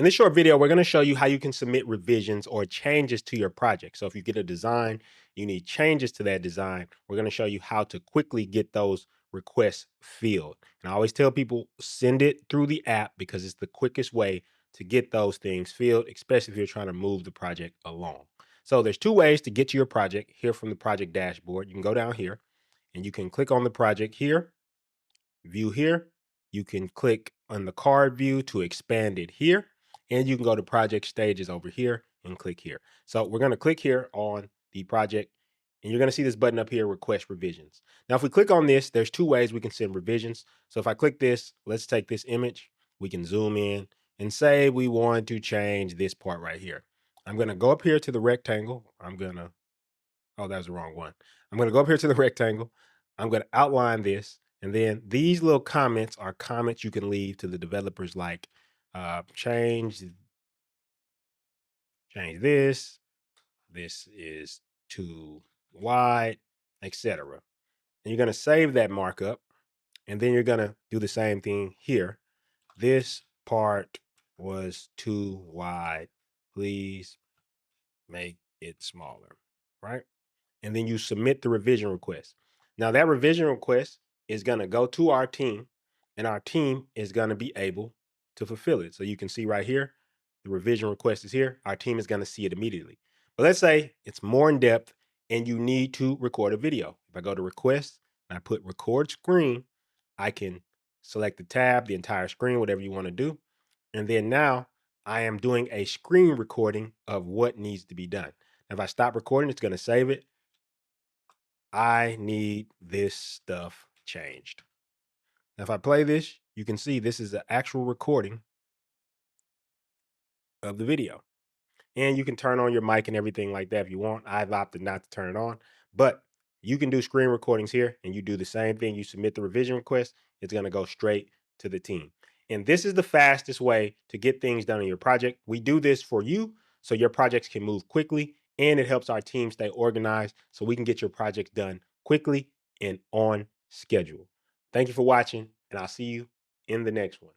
In this short video, we're going to show you how you can submit revisions or changes to your project. So if you get a design, you need changes to that design. We're going to show you how to quickly get those requests filled. And I always tell people send it through the app because it's the quickest way to get those things filled, especially if you're trying to move the project along. So there's two ways to get to your project here from the project dashboard. You can go down here and you can click on the project here, view here. You can click on the card view to expand it here. And you can go to project stages over here and click here. So we're going to click here on the project and you're going to see this button up here, request revisions. Now, if we click on this, there's two ways we can send revisions. So if I click this, let's take this image, we can zoom in and say we want to change this part right here. I'm going to go up here to the rectangle. Oh, that was the wrong one. I'm going to go up here to the rectangle. I'm going to outline this. And then these little comments are comments you can leave to the developers like change this. This is too wide, etc. And you're going to save that markup. And then you're going to do the same thing here. This part was too wide. Please make it smaller, right? And then you submit the revision request. Now that revision request is going to go to our team and our team is going to be able to fulfill it. So you can see right here, the revision request is here. Our team is going to see it immediately. But let's say it's more in depth and you need to record a video. If I go to request and I put record screen, I can select the tab, the entire screen, whatever you want to do. And then now I am doing a screen recording of what needs to be done. If I stop recording, it's going to save it. I need this stuff changed. Now, if I play this, you can see this is an actual recording of the video. And you can turn on your mic and everything like that if you want. I've opted not to turn it on, but you can do screen recordings here and you do the same thing. You submit the revision request, it's going to go straight to the team. And this is the fastest way to get things done in your project. We do this for you so your projects can move quickly and it helps our team stay organized so we can get your projects done quickly and on schedule. Thank you for watching, and I'll see you in the next one.